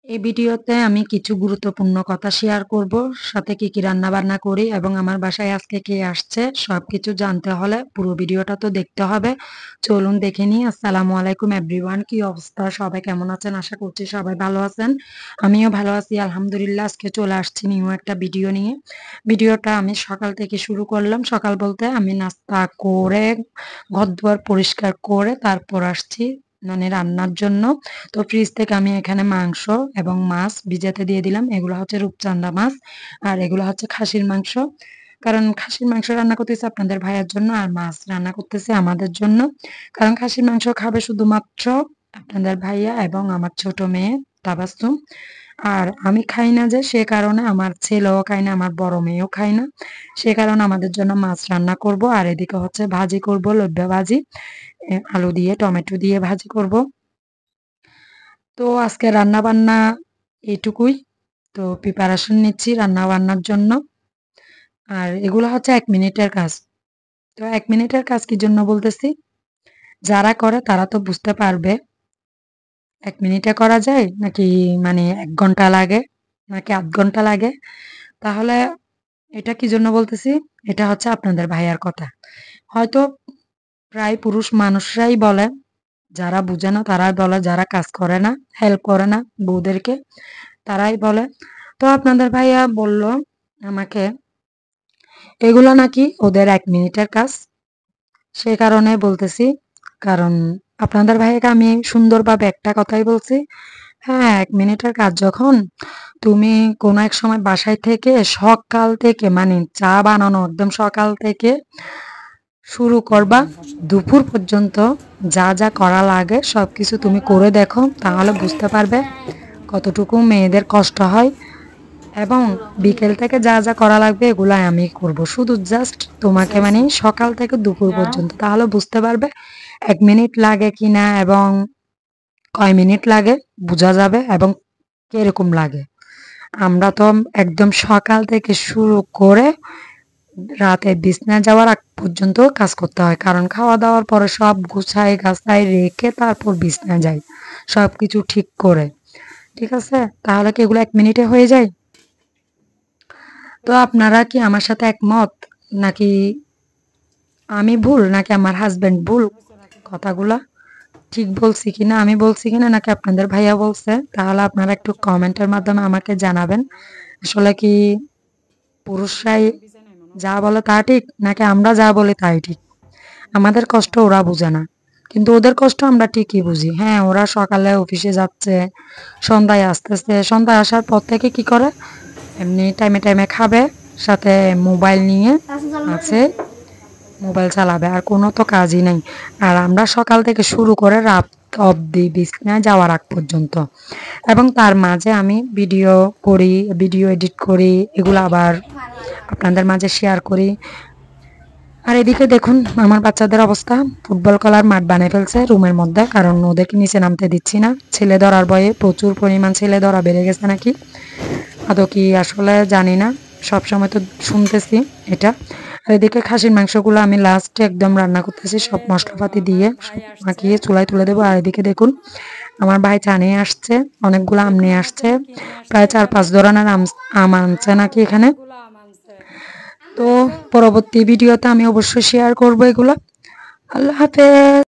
এই ভিডিওতে আমি কিছু গুরুত্বপূর্ণ কথা শেয়ার করব, সাথে কি কি রান্না বান্না করি এবং আমার বাসায় আজকে কে আসছে সবকিছু জানতে হলে পুরো ভিডিওটা তো দেখতে হবে। চলুন দেখে নিই। আসসালামু আলাইকুম এভরিওয়ান, কি অবস্থা? সবাই কেমন আছেন? আশা করছি সবাই ভালো আছেন। আমিও ভালো আছি আলহামদুলিল্লাহ। আজকে চলে আসছি নিউ একটা ভিডিও নিয়ে। ভিডিওটা আমি সকাল থেকে শুরু করলাম। সকাল বলতে আমি নাস্তা করে ঘরদুয়ার পরিষ্কার করে তারপর আসছি মানে রান্নার জন্য। তো ফ্রিজ থেকে আমি এখানে মাংস এবং মাছ ভিজাতে দিয়ে দিলাম। এগুলো হচ্ছে রূপচাঁদা মাছ আর এগুলো হচ্ছে খাসির মাংস। কারণ খাসির মাংস রান্না করতেছি আপনাদের ভাইয়ের জন্য আর মাছ রান্না করতেছি আমাদের জন্য। কারণ খাসির মাংস খাবে শুধুমাত্র আপনাদের ভাইয়া এবং আমার ছোট মেয়ে তাবাসসুম। আর আমি খাই না, যে সে কারণে আমার ছেলেও খায় না, আমার বড় মেয়েও খায় না। সে কারণে আমাদের জন্য মাছ রান্না করব। আর এদিকে হচ্ছে ভাজি করব, লইব্বা ভাজি, আলু দিয়ে টমেটো দিয়ে ভাজি করব। তো আজকে রান্না বান্না এটুকুই। তো প্রিপারেশন নিচ্ছি রান্না বান্নার জন্য। আর এগুলো হচ্ছে 1 মিনিটের কাজ। তো 1 মিনিটের কাজ কি জন্য বলতেছি, যারা করে তারা তো বুঝতে পারবে 1 মিনিটে করা যায় নাকি মানে 1 ঘন্টা লাগে নাকি আধ ঘন্টা লাগে। তাহলে এটা কি জন্য বলতেছি, এটা হচ্ছে আপনাদের ভাইয়ার কথা। হয়তো প্রায় পুরুষ মানুষরাই বলে, যারা বুঝে না তারাই বলে, যারা কাজ করে না, হেল্প করে না বউদেরকে, তারাই বলে। তো আপনাদের ভাইয়া বলল আমাকে এগুলো নাকি ওদের 1 মিনিটের কাজ। সে কারণে বলতেছি, কারণ আপনাদের ভাইয়াকে আমি সুন্দরভাবে একটা কথাই বলছি, হ্যাঁ 1 মিনিটের কাজ যখন, তুমি কোনো এক সময় বাসায় থেকে সকাল থেকে মানে চা বানানো একদম সকাল থেকে শুরু করবা, দুপুর পর্যন্ত যা যা করা লাগে সবকিছু তুমি করে দেখো, তাহলে বুঝতে পারবে কতটুকু মেয়েদের কষ্ট হয়। এবং বিকেল থেকে যা যা করা লাগবে এগুলো আমি করব, শুধু জাস্ট তোমাকে মানে সকাল থেকে দুপুর পর্যন্ত, তাহলে বুঝতে পারবে 1 মিনিট লাগে কিনা এবং কয় মিনিট লাগে বোঝা যাবে এবং কিরকম লাগে। আমরা তো একদম সকাল থেকে শুরু করে রাতে বিছানায় যাওয়ার আগ পর্যন্ত কাজ করতে হয়, কারণ খাওয়া দাওয়ার পরে সব গুছাই গাছাই রেখে তারপর বিছানায় যাই সব কিছু ঠিক করে। ঠিক আছে, তাহলে কি এগুলো 1 মিনিটে হয়ে যায়? তো আপনারা কি আমার সাথে একমত, নাকি আমি ভুল, নাকি আমার হাজবেন্ড ভুল? কথাগুলা ঠিক বলছি কিনা, আমি বলছি কিনা নাকি আপনাদের ভাইয়া বলছে, তাহলে আপনারা একটু কমেন্টের মাধ্যমে আমাকে জানাবেন। আসলে কি পুরুষরাই যা বলে তা ঠিক, নাকি আমরা যা বলি তাই ঠিক? আমাদের কষ্ট ওরা বুঝে না, কিন্তু ওদের কষ্ট আমরা ঠিকই বুঝি। হ্যাঁ, ওরা সকালে অফিসে যাচ্ছে, সন্ধ্যায় আসতেছে, সন্ধ্যায় আসার পর থেকে কি করে, এমনি টাইমে টাইমে খাবে, সাথে মোবাইল নিয়ে আছে, মোবাইল চালাবে, আর কোনো তো কাজই নাই। আর আমরা সকাল থেকে শুরু করে রাত অবধি বিছানায় যাওয়ার আগ পর্যন্ত, এবং তার মাঝে আমি ভিডিও করি, ভিডিও এডিট করি, এগুলো আবার আপনাদের মাঝে শেয়ার করি। আর এদিকে দেখুন আমার বাচ্চাদের অবস্থা, ফুটবল খেলার মাঠ বানিয়ে ফেলছে রুমের মধ্যে, কারণ ওদেরকে নিচে নামতে দিচ্ছি না, ছেলে ধরার ভয়ে। প্রচুর পরিমাণ ছেলে ধরা বেড়ে গেছে নাকি, আদৌ কি আসলে জানি না, সবসময় তো শুনতেছি এটা। আর এদিকে খাসির মাংসগুলো আমি লাস্টে একদম রান্না করতেছি, সব মশলাপাতি দিয়ে মাখিয়ে চুলায় তুলে দেবো। আর এদিকে দেখুন আমার ভাই চা নিয়ে আসছে, অনেকগুলো আম নিয়ে আসছে, প্রায় 4-5 ধরনের আম আনছে নাকি এখানে। তো পরবর্তী ভিডিওতে আমি অবশ্যই শেয়ার করবো এগুলো। আল্লাহ হাফেজ।